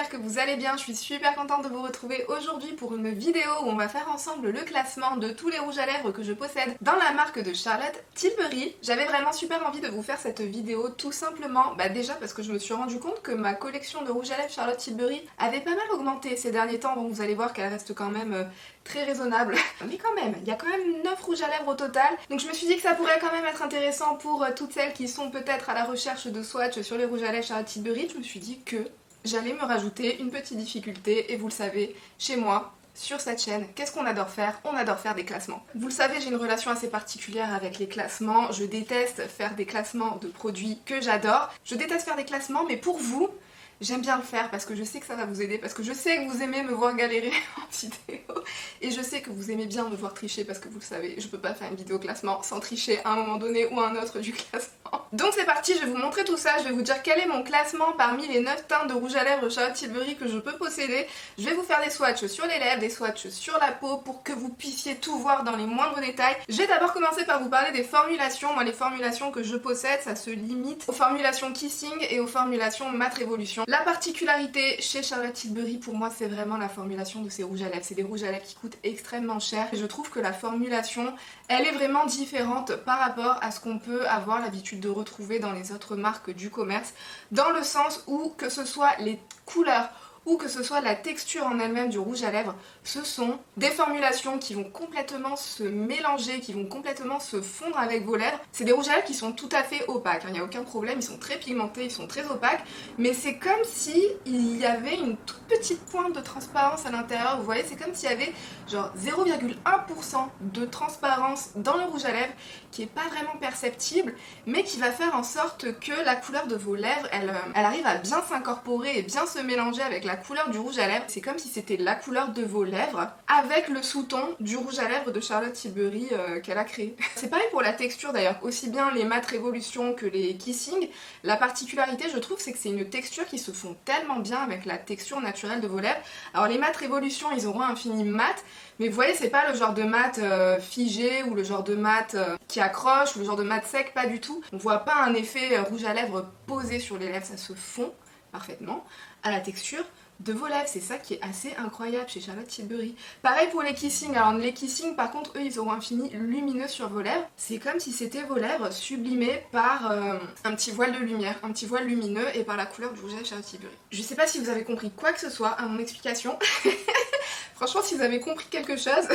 j'espère que vous allez bien, je suis super contente de vous retrouver aujourd'hui pour une vidéo où on va faire ensemble le classement de tous les rouges à lèvres que je possède dans la marque de Charlotte Tilbury. J'avais vraiment super envie de vous faire cette vidéo tout simplement, déjà parce que je me suis rendu compte que ma collection de rouges à lèvres Charlotte Tilbury avait pas mal augmenté ces derniers temps, donc vous allez voir qu'elle reste quand même très raisonnable. Mais quand même, il y a quand même 9 rouges à lèvres au total, donc je me suis dit que ça pourrait quand même être intéressant pour toutes celles qui sont peut-être à la recherche de swatchs sur les rouges à lèvres Charlotte Tilbury. Je me suis dit que j'allais me rajouter une petite difficulté, et vous le savez, chez moi, sur cette chaîne, qu'est-ce qu'on adore faire? On adore faire des classements. Vous le savez, j'ai une relation assez particulière avec les classements. Je déteste faire des classements de produits que j'adore. Je déteste faire des classements, mais pour vous, j'aime bien le faire parce que je sais que ça va vous aider, parce que je sais que vous aimez me voir galérer en vidéo, et je sais que vous aimez bien me voir tricher parce que vous le savez, je peux pas faire une vidéo classement sans tricher à un moment donné ou à un autre du classement. Donc c'est parti, je vais vous montrer tout ça, je vais vous dire quel est mon classement parmi les 9 teintes de rouge à lèvres Charlotte Tilbury que je peux posséder. Je vais vous faire des swatchs sur les lèvres, des swatchs sur la peau pour que vous puissiez tout voir dans les moindres détails. Je vais d'abord commencer par vous parler des formulations. Moi, les formulations que je possède, ça se limite aux formulations Kissing et aux formulations Matte Révolution. La particularité chez Charlotte Tilbury pour moi, c'est vraiment la formulation de ces rouges à lèvres. C'est des rouges à lèvres qui coûtent extrêmement cher et je trouve que la formulation, elle est vraiment différente par rapport à ce qu'on peut avoir l'habitude de retrouver dans les autres marques du commerce, dans le sens où que ce soit les couleurs ou que ce soit la texture en elle-même du rouge à lèvres, ce sont des formulations qui vont complètement se mélanger, qui vont complètement se fondre avec vos lèvres. C'est des rouges à lèvres qui sont tout à fait opaques, il n'y a aucun problème, ils sont très pigmentés, ils sont très opaques, mais c'est comme si il y avait une toute petite pointe de transparence à l'intérieur, vous voyez, c'est comme s'il y avait genre 0,1% de transparence dans le rouge à lèvres qui est pas vraiment perceptible, mais qui va faire en sorte que la couleur de vos lèvres, elle arrive à bien s'incorporer et bien se mélanger avec la couleur du rouge à lèvres. C'est comme si c'était la couleur de vos lèvres avec le sous-ton du rouge à lèvres de Charlotte Tilbury qu'elle a créé. C'est pareil pour la texture d'ailleurs, aussi bien les Matte Révolution que les Kissing. La particularité, je trouve, c'est que c'est une texture qui se fond tellement bien avec la texture naturelle de vos lèvres. Alors les Matte Révolution, ils auront un fini mat, mais vous voyez, c'est pas le genre de mat figé ou le genre de mat qui accroche ou le genre de mat sec, pas du tout. On voit pas un effet rouge à lèvres posé sur les lèvres, ça se fond parfaitement à la texture de vos lèvres. C'est ça qui est assez incroyable chez Charlotte Tilbury. Pareil pour les Kissing. Alors les Kissing, par contre, eux, ils auront un fini lumineux sur vos lèvres. C'est comme si c'était vos lèvres sublimées par un petit voile de lumière, un petit voile lumineux, et par la couleur du rouge à lèvres Charlotte Tilbury. Je sais pas si vous avez compris quoi que ce soit à mon explication. Franchement, si vous avez compris quelque chose,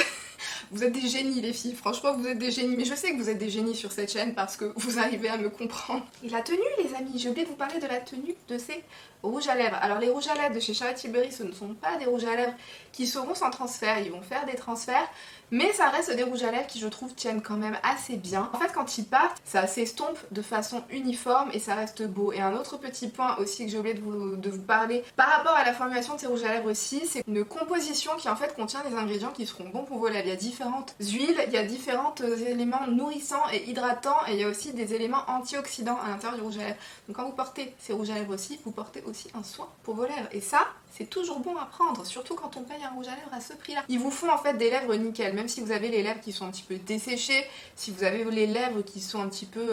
vous êtes des génies les filles, franchement vous êtes des génies. Mais je sais que vous êtes des génies sur cette chaîne parce que vous arrivez à me comprendre. Et la tenue les amis, j'ai oublié de vous parler de la tenue de ces rouges à lèvres. Alors les rouges à lèvres de chez Charlotte Tilbury, ce ne sont pas des rouges à lèvres qui seront sans transfert, ils vont faire des transferts, mais ça reste des rouges à lèvres qui je trouve tiennent quand même assez bien. En fait quand ils partent, ça s'estompe de façon uniforme et ça reste beau. Et un autre petit point aussi que j'ai oublié de vous parler par rapport à la formulation de ces rouges à lèvres aussi, c'est une composition qui en fait contient des ingrédients qui seront bons pour vos lèvres. Il y a différentes huiles, il y a différents éléments nourrissants et hydratants, et il y a aussi des éléments antioxydants à l'intérieur du rouge à lèvres. Donc quand vous portez ces rouges à lèvres aussi, vous portez aussi un soin pour vos lèvres. Et ça, c'est toujours bon à prendre, surtout quand on paye un rouge à lèvres à ce prix-là. Ils vous font en fait des lèvres nickel, même si vous avez les lèvres qui sont un petit peu desséchées, si vous avez les lèvres qui sont un petit peu...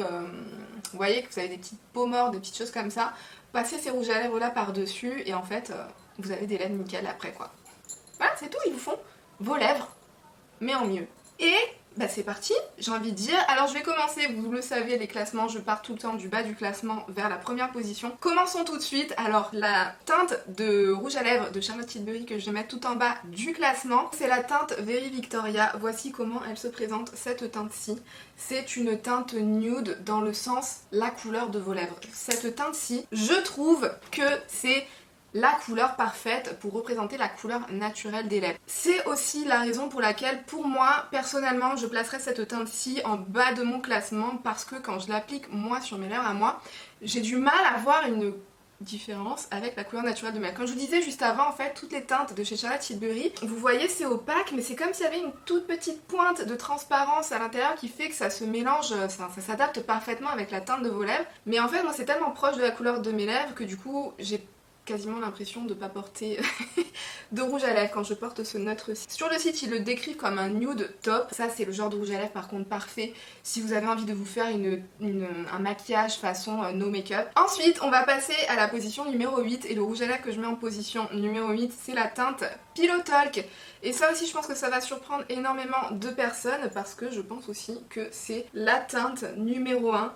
vous voyez que vous avez des petites peaux mortes, des petites choses comme ça, passez ces rouges à lèvres là par-dessus et en fait, vous avez des lèvres nickel après quoi. Voilà, c'est tout, ils vous font vos lèvres, mais en mieux. Et c'est parti, j'ai envie de dire. Alors je vais commencer, vous le savez, les classements, je pars tout le temps du bas du classement vers la première position. Commençons tout de suite. Alors la teinte de rouge à lèvres de Charlotte Tilbury que je vais mettre tout en bas du classement, c'est la teinte Very Victoria. Voici comment elle se présente, cette teinte-ci. C'est une teinte nude dans le sens la couleur de vos lèvres. Cette teinte-ci, je trouve que c'est la couleur parfaite pour représenter la couleur naturelle des lèvres. C'est aussi la raison pour laquelle, pour moi, personnellement, je placerai cette teinte-ci en bas de mon classement, parce que quand je l'applique moi sur mes lèvres à moi, j'ai du mal à voir une différence avec la couleur naturelle de mes lèvres. Comme je vous disais juste avant, en fait, toutes les teintes de chez Charlotte Tilbury, vous voyez, c'est opaque, mais c'est comme s'il y avait une toute petite pointe de transparence à l'intérieur qui fait que ça se mélange, ça s'adapte parfaitement avec la teinte de vos lèvres. Mais en fait, moi, c'est tellement proche de la couleur de mes lèvres que du coup, j'ai quasiment l'impression de ne pas porter de rouge à lèvres quand je porte ce neutre ci. Sur le site ils le décrivent comme un nude top. Ça c'est le genre de rouge à lèvres par contre parfait si vous avez envie de vous faire un maquillage façon no make-up. Ensuite on va passer à la position numéro 8 et le rouge à lèvres que je mets en position numéro 8 c'est la teinte Pillow Talk. Et ça aussi je pense que ça va surprendre énormément de personnes parce que je pense aussi que c'est la teinte numéro 1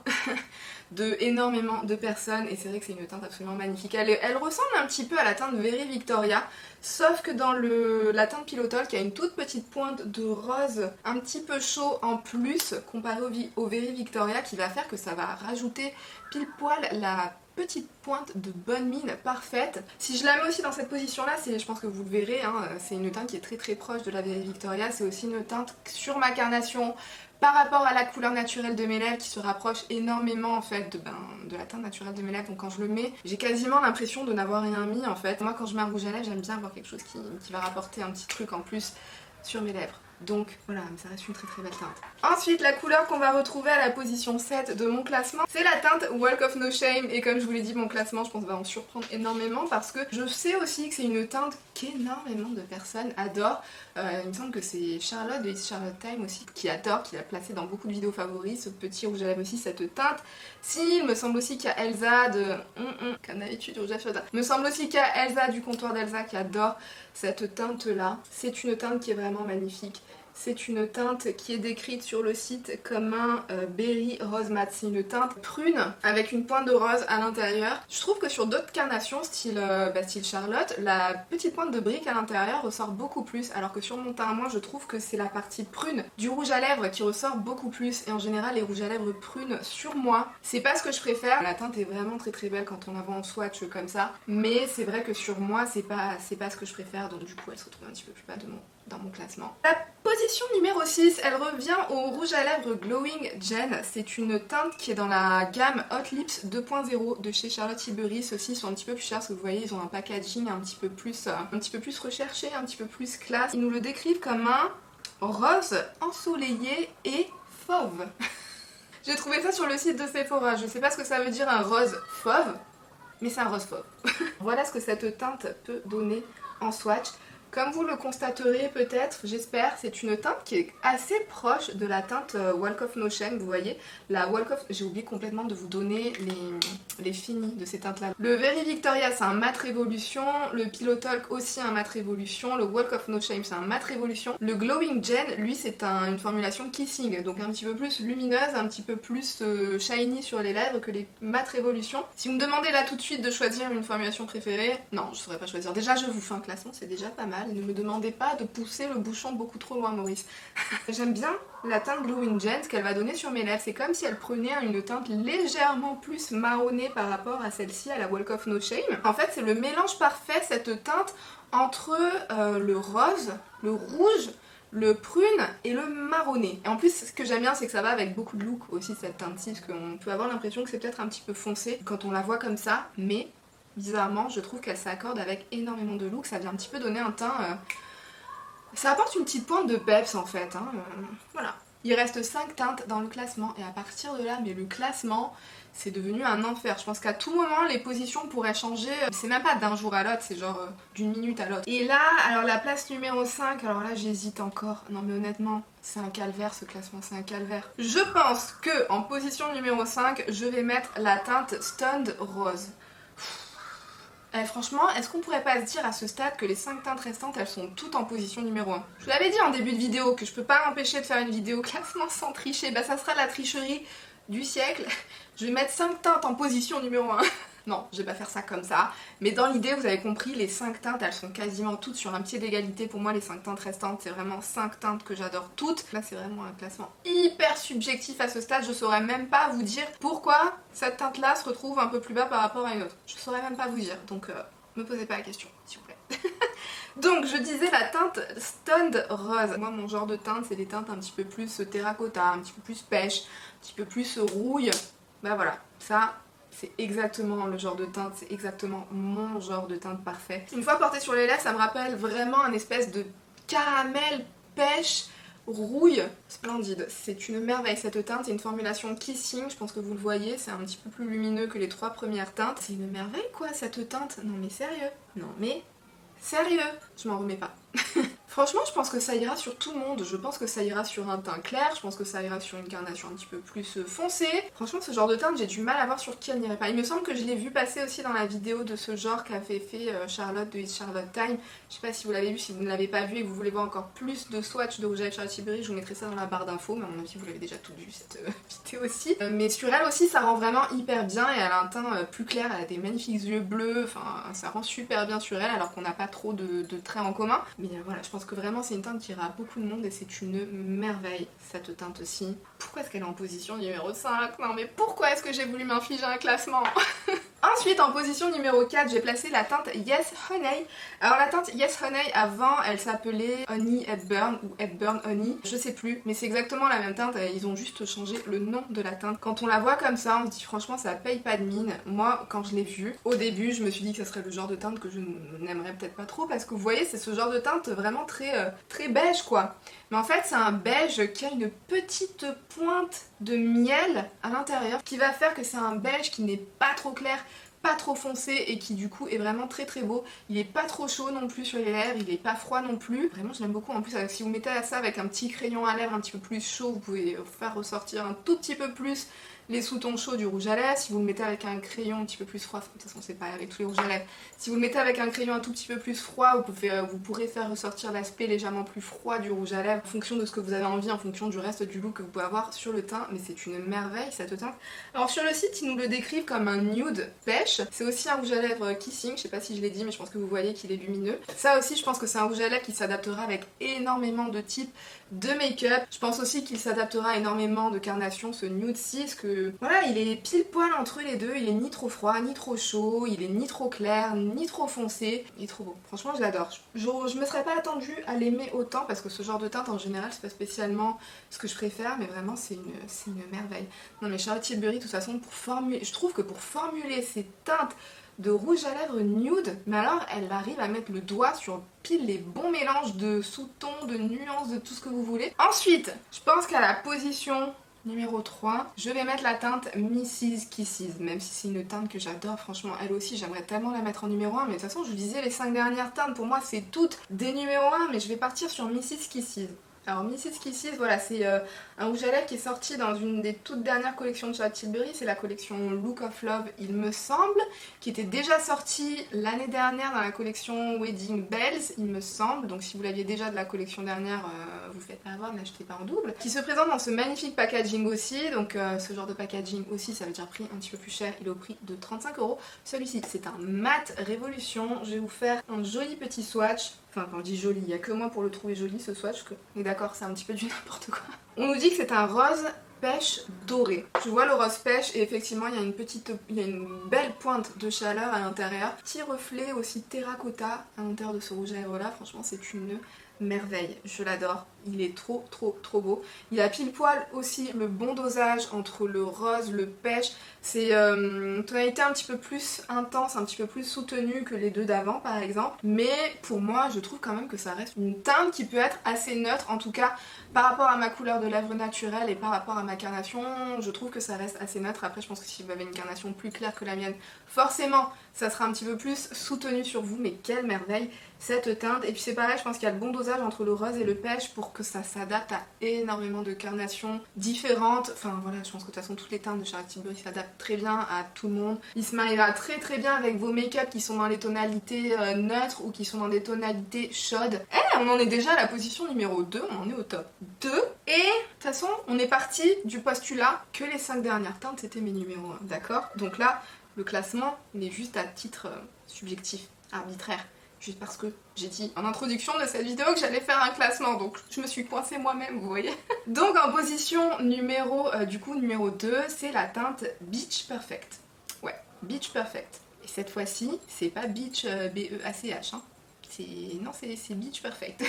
de énormément de personnes et c'est vrai que c'est une teinte absolument magnifique. Elle ressemble un petit peu à la teinte Very Victoria, sauf que dans la teinte Pillow Talk il y a une toute petite pointe de rose un petit peu chaud en plus comparé au Very Victoria qui va faire que ça va rajouter pile poil la petite pointe de bonne mine parfaite. Si je la mets aussi dans cette position là, je pense que vous le verrez, hein, c'est une teinte qui est très proche de la Very Victoria, c'est aussi une teinte sur ma carnation par rapport à la couleur naturelle de mes lèvres qui se rapproche énormément en fait de la teinte naturelle de mes lèvres. Donc quand je le mets, j'ai quasiment l'impression de n'avoir rien mis en fait. Moi quand je mets un rouge à lèvres, j'aime bien avoir quelque chose qui va rapporter un petit truc en plus sur mes lèvres. Donc voilà, ça reste une très belle teinte. Ensuite, la couleur qu'on va retrouver à la position 7 de mon classement, c'est la teinte Walk of No Shame. Et comme je vous l'ai dit, mon classement, je pense, va en surprendre énormément parce que je sais aussi que c'est une teinte qu'énormément de personnes adorent. Il me semble que c'est Charlotte de It's Charlotte Time aussi qui adore, qui l'a placé dans beaucoup de vidéos favoris, ce petit rouge à lèvres aussi, cette teinte. Si, il me semble aussi qu'il y a Elsa de... comme d'habitude, rouge à lèvres. Il me semble aussi qu'il y a Elsa du comptoir d'Elsa qui adore cette teinte là. C'est une teinte qui est vraiment magnifique. C'est une teinte qui est décrite sur le site comme un berry rose mat. C'est une teinte prune avec une pointe de rose à l'intérieur. Je trouve que sur d'autres carnations style Charlotte, la petite pointe de brique à l'intérieur ressort beaucoup plus, alors que sur mon teint à moi je trouve que c'est la partie prune du rouge à lèvres qui ressort beaucoup plus. Et en général les rouges à lèvres prunes sur moi, c'est pas ce que je préfère. La teinte est vraiment très belle quand on la voit en swatch comme ça, mais c'est vrai que sur moi c'est pas ce que je préfère, donc du coup elle se retrouve un petit peu plus bas dans mon classement. La position numéro 6, elle revient au rouge à lèvres Glowing Gen. C'est une teinte qui est dans la gamme Hot Lips 2.0 de chez Charlotte Tilbury. Ceux-ci sont un petit peu plus chers parce que vous voyez ils ont un packaging un petit peu plus recherché, un petit peu plus classe. Ils nous le décrivent comme un rose ensoleillé et fauve. J'ai trouvé ça sur le site de Sephora. Je sais pas ce que ça veut dire un rose fauve, mais c'est un rose fauve. Voilà ce que cette teinte peut donner en swatch. Comme vous le constaterez peut-être, j'espère, c'est une teinte qui est assez proche de la teinte Walk of No Shame, vous voyez. La Walk of... J'ai oublié complètement de vous donner les finis de ces teintes-là. Le Very Victoria, c'est un mat révolution. Le Pillow Talk aussi un mat révolution. Le Walk of No Shame, c'est un mat révolution. Le Glowing Gen, lui, c'est une formulation kissing, donc un petit peu plus lumineuse, un petit peu plus shiny sur les lèvres que les mat révolution. Si vous me demandez là tout de suite de choisir une formulation préférée, non, je ne saurais pas choisir. Déjà, je vous fais un classement, c'est déjà pas mal. Ne me demandez pas de pousser le bouchon beaucoup trop loin, Maurice. J'aime bien la teinte Glowing Gen, ce qu'elle va donner sur mes lèvres. C'est comme si elle prenait une teinte légèrement plus marronnée par rapport à celle-ci, à la Walk of No Shame. En fait, c'est le mélange parfait, cette teinte, entre le rose, le rouge, le prune et le marronné. Et en plus, ce que j'aime bien, c'est que ça va avec beaucoup de look aussi, cette teinte-ci, parce qu'on peut avoir l'impression que c'est peut-être un petit peu foncé quand on la voit comme ça, mais... bizarrement, je trouve qu'elle s'accorde avec énormément de look, ça vient un petit peu donner un teint... Ça apporte une petite pointe de peps en fait, hein. Voilà. Il reste 5 teintes dans le classement et à partir de là, mais le classement, c'est devenu un enfer. Je pense qu'à tout moment, les positions pourraient changer, c'est même pas d'un jour à l'autre, c'est genre d'une minute à l'autre. Et là, alors la place numéro 5, alors là j'hésite encore. Non mais honnêtement, c'est un calvaire ce classement, c'est un calvaire. Je pense que en position numéro 5, je vais mettre la teinte Stunned Rose. Franchement, est-ce qu'on pourrait pas se dire à ce stade que les 5 teintes restantes, elles sont toutes en position numéro 1? Je vous l'avais dit en début de vidéo que je peux pas m'empêcher de faire une vidéo classement sans tricher. Bah ça sera la tricherie du siècle. Je vais mettre 5 teintes en position numéro 1. Non, je vais pas faire ça comme ça. Mais dans l'idée, vous avez compris, les 5 teintes, elles sont quasiment toutes sur un pied d'égalité. Pour moi, les 5 teintes restantes, c'est vraiment 5 teintes que j'adore toutes. Là, c'est vraiment un classement hyper subjectif à ce stade. Je saurais même pas vous dire pourquoi cette teinte-là se retrouve un peu plus bas par rapport à une autre. Je saurais même pas vous dire. Donc, me posez pas la question, s'il vous plaît. Donc, je disais la teinte Stunned Rose. Moi, mon genre de teinte, c'est des teintes un petit peu plus terracotta, un petit peu plus pêche, un petit peu plus rouille. Bah voilà, ça... c'est exactement le genre de teinte, c'est exactement mon genre de teinte parfait. Une fois portée sur les lèvres, ça me rappelle vraiment un espèce de caramel pêche, rouille splendide. C'est une merveille cette teinte, c'est une formulation Kissing, je pense que vous le voyez, c'est un petit peu plus lumineux que les 3 premières teintes. C'est une merveille quoi cette teinte, non mais sérieux, non mais sérieux, je m'en remets pas. Franchement, je pense que ça ira sur tout le monde. Je pense que ça ira sur un teint clair, je pense que ça ira sur une carnation un petit peu plus foncée. Franchement, ce genre de teinte, j'ai du mal à voir sur qui elle n'irait pas. Il me semble que je l'ai vu passer aussi dans la vidéo de ce genre qu'avait fait Charlotte de It's Charlotte Time. Je sais pas si vous l'avez vu, si vous ne l'avez pas vu et que vous voulez voir encore plus de swatch de rouge à lèvres Charlotte Tilbury, je vous mettrai ça dans la barre d'infos, mais à mon avis vous l'avez déjà tout vu cette vidéo aussi. Mais sur elle aussi, ça rend vraiment hyper bien et elle a un teint plus clair, elle a des magnifiques yeux bleus, enfin ça rend super bien sur elle alors qu'on n'a pas trop de traits en commun. Mais voilà, je pense que vraiment c'est une teinte qui ira à beaucoup de monde et c'est une merveille cette teinte aussi. Pourquoi est-ce qu'elle est en position numéro 5? Non mais pourquoi est-ce que j'ai voulu m'infliger un classement? Ensuite en position numéro 4 j'ai placé la teinte Yes Honey. Alors la teinte Yes Honey avant elle s'appelait Honey Hepburn ou Hepburn Honey, je sais plus, mais c'est exactement la même teinte, ils ont juste changé le nom de la teinte. Quand on la voit comme ça on se dit franchement ça paye pas de mine. Moi quand je l'ai vue, au début je me suis dit que ça serait le genre de teinte que je n'aimerais peut-être pas trop parce que vous voyez c'est ce genre de teinte vraiment très beige quoi. Mais en fait c'est un beige qui a une petite pointe de miel à l'intérieur qui va faire que c'est un beige qui n'est pas trop clair, pas trop foncé et qui du coup est vraiment très beau. Il est pas trop chaud non plus sur les lèvres, il est pas froid non plus. Vraiment je l'aime beaucoup. En plus si vous mettez ça avec un petit crayon à lèvres un petit peu plus chaud, vous pouvez faire ressortir un tout petit peu plus les sous-tons chauds du rouge à lèvres. Si vous le mettez avec un crayon un petit peu plus froid, de toute façon c'est pareil avec tous les rouges à lèvres, si vous le mettez avec un crayon un tout petit peu plus froid, vous pourrez faire ressortir l'aspect légèrement plus froid du rouge à lèvres en fonction de ce que vous avez envie, en fonction du reste du look que vous pouvez avoir sur le teint, mais c'est une merveille cette teinte. Alors sur le site ils nous le décrivent comme un nude pêche, c'est aussi un rouge à lèvres Kissing, je sais pas si je l'ai dit mais je pense que vous voyez qu'il est lumineux. Ça aussi je pense que c'est un rouge à lèvres qui s'adaptera avec énormément de types de make-up. Je pense aussi qu'il s'adaptera à énormément de carnations, ce nude 6, que voilà, il est pile poil entre les deux, il est ni trop froid, ni trop chaud, il est ni trop clair, ni trop foncé, il est trop beau. Franchement je l'adore. Je me serais pas attendue à l'aimer autant parce que ce genre de teinte en général c'est pas spécialement ce que je préfère, mais vraiment c'est une merveille. Non mais Charlotte Tilbury de toute façon je trouve que pour formuler ces teintes de rouge à lèvres nude, mais alors elle arrive à mettre le doigt sur pile les bons mélanges de sous-tons, de nuances, de tout ce que vous voulez. Ensuite, je pense qu'à la position numéro 3, je vais mettre la teinte Mrs. Kisses, même si c'est une teinte que j'adore, franchement, elle aussi, j'aimerais tellement la mettre en numéro 1, mais de toute façon, je vous disais, les 5 dernières teintes, pour moi, c'est toutes des numéros 1, mais je vais partir sur Mrs. Kisses. Alors Mrs. Kisses, voilà, c'est un rouge à lèvres qui est sorti dans une des toutes dernières collections de Charlotte Tilbury, c'est la collection Look of Love il me semble, qui était déjà sortie l'année dernière dans la collection Wedding Bells il me semble, donc si vous l'aviez déjà de la collection dernière, vous faites pas avoir, n'achetez pas en double. Qui se présente dans ce magnifique packaging aussi, donc ce genre de packaging aussi ça veut dire prix un petit peu plus cher, il est au prix de 35 €. Celui-ci c'est un Matte Révolution, je vais vous faire un joli petit swatch. Enfin, quand je dis joli, il n'y a que moi pour le trouver joli ce swatch. On est d'accord, c'est un petit peu du n'importe quoi. On nous dit que c'est un rose pêche doré. Je vois le rose pêche et effectivement il y a une belle pointe de chaleur à l'intérieur. Petit reflet aussi terracotta à l'intérieur de ce rouge à lèvres là. Franchement c'est une merveille, je l'adore. Il est trop beau. Il a pile poil aussi le bon dosage entre le rose, le pêche. C'est une tonalité un petit peu plus intense, un petit peu plus soutenue que les deux d'avant par exemple. Mais pour moi je trouve quand même que ça reste une teinte qui peut être assez neutre. En tout cas par rapport à ma couleur de lèvres naturelle et par rapport à ma carnation, je trouve que ça reste assez neutre. Après je pense que si vous avez une carnation plus claire que la mienne, forcément ça sera un petit peu plus soutenu sur vous. Mais quelle merveille cette teinte. Et puis c'est pareil, je pense qu'il y a le bon dosage entre le rose et le pêche pour que ça s'adapte à énormément de carnations différentes. Enfin voilà, je pense que de toute façon toutes les teintes de Charlotte Tilbury s'adaptent très bien à tout le monde. Il se mariera très bien avec vos make-up qui sont dans les tonalités neutres ou qui sont dans des tonalités chaudes. Et on en est déjà à la position numéro 2, on en est au top 2. Et de toute façon on est parti du postulat que les 5 dernières teintes c'était mes numéros 1, d'accord? Donc là le classement il est juste à titre subjectif, arbitraire. Juste parce que j'ai dit en introduction de cette vidéo que j'allais faire un classement, donc je me suis coincée moi-même, vous voyez. Donc en position numéro 2, c'est la teinte Beach Perfect. Ouais, Beach Perfect. Et cette fois-ci, c'est pas Beach B-E-A-C-H, hein. Non, c'est Beach Perfect.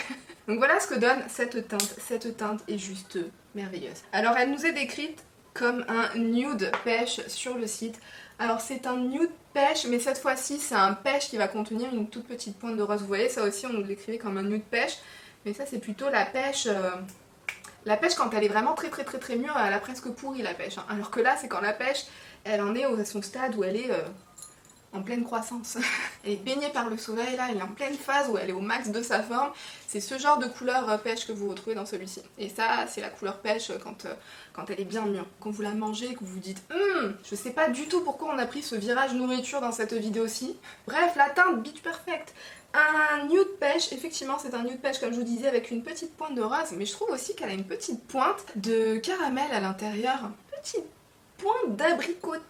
Donc voilà ce que donne cette teinte. Cette teinte est juste merveilleuse. Alors elle nous est décrite comme un nude pêche sur le site. Alors c'est un nude pêche, mais cette fois-ci c'est un pêche qui va contenir une toute petite pointe de rose. Vous voyez, ça aussi on nous l'écrivait comme un nude pêche, mais ça c'est plutôt la pêche La pêche, quand elle est vraiment très mûre, elle a presque pourri la pêche, hein. Alors que là, c'est quand la pêche, elle en est à son stade où elle est en pleine croissance. Elle est baignée par le soleil là, elle est en pleine phase où elle est au max de sa forme. C'est ce genre de couleur pêche que vous retrouvez dans celui-ci. Et ça, c'est la couleur pêche quand elle est bien mûre. Quand vous la mangez et que vous vous dites je sais pas du tout pourquoi on a pris ce virage nourriture dans cette vidéo-ci. Bref, la teinte Beach Perfect. Un nude pêche, effectivement c'est un nude pêche comme je vous disais avec une petite pointe de rose, mais je trouve aussi qu'elle a une petite pointe de caramel à l'intérieur. Petite pointe d'abricoté,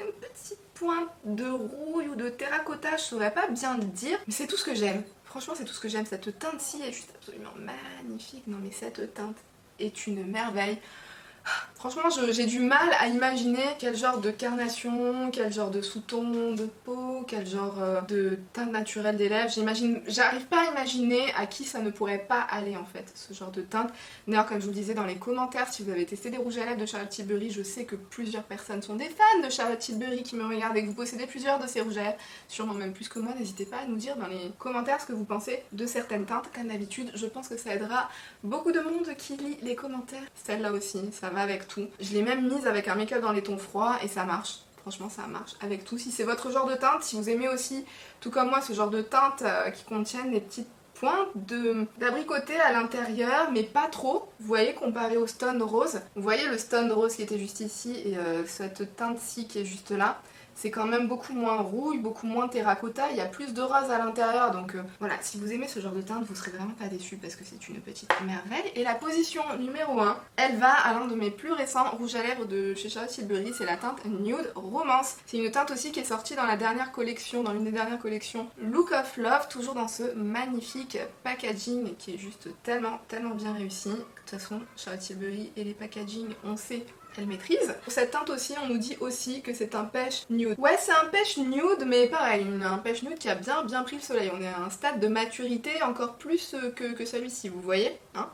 une petite pointe de rouille ou de terracotta, je saurais pas bien le dire, mais c'est tout ce que j'aime. Franchement c'est tout ce que j'aime, cette teinte-ci est juste absolument magnifique. Non mais cette teinte est une merveille. Franchement j'ai du mal à imaginer quel genre de carnation, quel genre de sous-ton de peau, quel genre de teinte naturelle des lèvres. J'arrive pas à imaginer à qui ça ne pourrait pas aller en fait, ce genre de teinte. D'ailleurs comme je vous le disais dans les commentaires, si vous avez testé des rouges à lèvres de Charlotte Tilbury, je sais que plusieurs personnes sont des fans de Charlotte Tilbury qui me regardent et que vous possédez plusieurs de ces rouges à lèvres, sûrement même plus que moi. N'hésitez pas à nous dire dans les commentaires ce que vous pensez de certaines teintes. Comme d'habitude, je pense que ça aidera beaucoup de monde qui lit les commentaires. Celle-là aussi, ça va avec tout. Je l'ai même mise avec un make-up dans les tons froids et ça marche. Franchement ça marche avec tout. Si c'est votre genre de teinte, si vous aimez aussi, tout comme moi, ce genre de teinte qui contiennent des petites pointes d'abricoté à l'intérieur, mais pas trop. Vous voyez, comparé au Stone Rose. Vous voyez le Stone Rose qui était juste ici et cette teinte-ci qui est juste là. C'est quand même beaucoup moins rouille, beaucoup moins terracotta, il y a plus de rose à l'intérieur, donc voilà, si vous aimez ce genre de teinte, vous serez vraiment pas déçus parce que c'est une petite merveille. Et la position numéro 1, elle va à l'un de mes plus récents rouges à lèvres de chez Charlotte Tilbury, c'est la teinte Nude Romance. C'est une teinte aussi qui est sortie dans la dernière collection, dans l'une des dernières collections Look of Love, toujours dans ce magnifique packaging qui est juste tellement bien réussi. De toute façon, Charlotte Tilbury et les packaging, on sait elle maîtrise. Pour cette teinte aussi, on nous dit aussi que c'est un pêche nude. Ouais, c'est un pêche nude, mais pareil, un pêche nude qui a bien pris le soleil. On est à un stade de maturité encore plus que celui-ci, vous voyez, hein.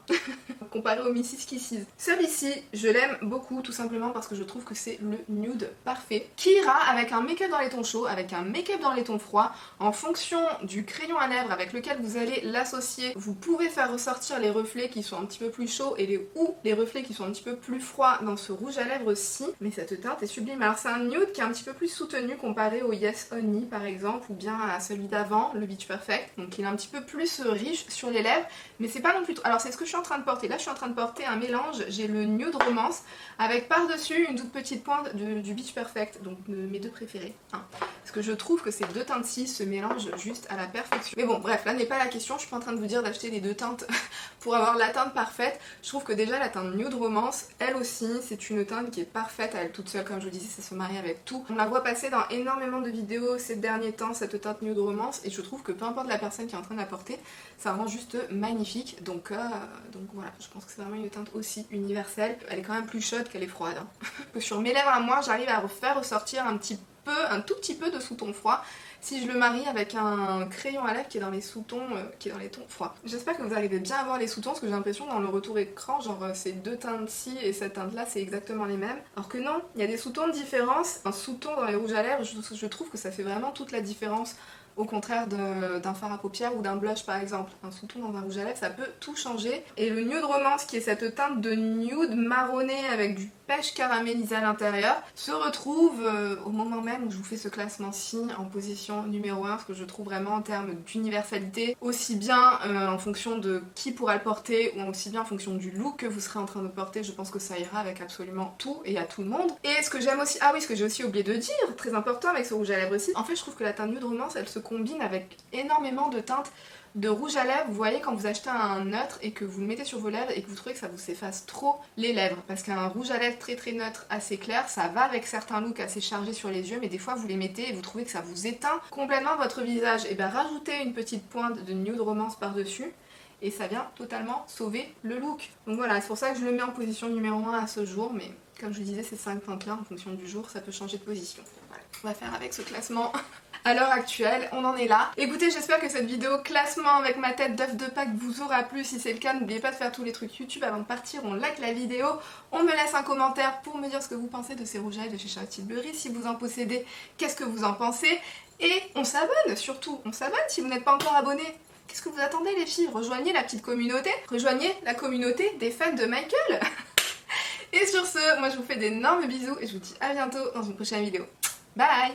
Comparé au Mrs. Kisses. Celui-ci, je l'aime beaucoup, tout simplement parce que je trouve que c'est le nude parfait, qui ira avec un make-up dans les tons chauds, avec un make-up dans les tons froids, en fonction du crayon à lèvres avec lequel vous allez l'associer. Vous pouvez faire ressortir les reflets qui sont un petit peu plus chauds et les reflets qui sont un petit peu plus froids dans ce rouge à lèvres aussi, mais cette teinte est sublime. Alors c'est un nude qui est un petit peu plus soutenu comparé au Yes Honey par exemple, ou bien à celui d'avant, le Beach Perfect, donc il est un petit peu plus riche sur les lèvres, mais c'est pas non plus... Alors c'est ce que je suis en train de porter, là je suis en train de porter un mélange, j'ai le Nude Romance avec par-dessus une toute petite pointe du Beach Perfect, donc de mes deux préférés, hein. Parce que je trouve que ces deux teintes-ci se mélangent juste à la perfection. Mais bon bref, là n'est pas la question, je suis pas en train de vous dire d'acheter les deux teintes pour avoir la teinte parfaite. Je trouve que déjà la teinte Nude Romance, elle aussi, c'est une teinte qui est parfaite à elle toute seule, comme je vous disais, ça se marie avec tout. On la voit passer dans énormément de vidéos ces derniers temps, cette teinte Nude Romance, et je trouve que peu importe la personne qui est en train de la porter, ça rend juste magnifique. Donc voilà, je pense que c'est vraiment une teinte aussi universelle. Elle est quand même plus chaude qu'elle est froide, hein. Sur mes lèvres à moi, j'arrive à refaire ressortir un tout petit peu de sous-ton froid si je le marie avec un crayon à lèvres qui est dans les sous-tons, qui est dans les tons froids. J'espère que vous arrivez bien à voir les sous-tons, parce que j'ai l'impression dans le retour écran, genre ces deux teintes-ci et cette teinte-là, c'est exactement les mêmes. Alors que non, il y a des sous-tons de différence. Un sous-ton dans les rouges à lèvres, je trouve que ça fait vraiment toute la différence. Au contraire d'un fard à paupières ou d'un blush par exemple. Un sous-ton dans un rouge à lèvres, ça peut tout changer. Et le Nude Romance, qui est cette teinte de nude marronné avec du pêche caramélisé à l'intérieur, se retrouve au moment même où je vous fais ce classement-ci en position numéro 1, parce que je trouve vraiment en termes d'universalité, aussi bien en fonction de qui pourra le porter, ou aussi bien en fonction du look que vous serez en train de porter, je pense que ça ira avec absolument tout et à tout le monde. Et ce que j'aime aussi, ah oui, ce que j'ai aussi oublié de dire, très important avec ce rouge à lèvres aussi, en fait je trouve que la teinte Nude Romance, elle se combine avec énormément de teintes de rouge à lèvres. Vous voyez quand vous achetez un neutre et que vous le mettez sur vos lèvres et que vous trouvez que ça vous efface trop les lèvres, parce qu'un rouge à lèvres très neutre, assez clair, ça va avec certains looks assez chargés sur les yeux, mais des fois vous les mettez et vous trouvez que ça vous éteint complètement votre visage. Et bien rajoutez une petite pointe de Nude Romance par dessus et ça vient totalement sauver le look. Donc voilà, c'est pour ça que je le mets en position numéro 1 à ce jour, mais comme je vous disais, ces 5 teintes là en fonction du jour ça peut changer de position. Voilà, on va faire avec ce classement. À l'heure actuelle, on en est là. Écoutez, j'espère que cette vidéo classement avec ma tête d'œuf de Pâques vous aura plu. Si c'est le cas, n'oubliez pas de faire tous les trucs YouTube avant de partir. On like la vidéo, on me laisse un commentaire pour me dire ce que vous pensez de ces rouges à lèvres de chez Charlotte Tilbury. Si vous en possédez, qu'est-ce que vous en pensez? Et on s'abonne surtout, on s'abonne si vous n'êtes pas encore abonné. Qu'est-ce que vous attendez les filles? Rejoignez la petite communauté, rejoignez la communauté des fans de Michael. Et sur ce, moi je vous fais d'énormes bisous et je vous dis à bientôt dans une prochaine vidéo. Bye!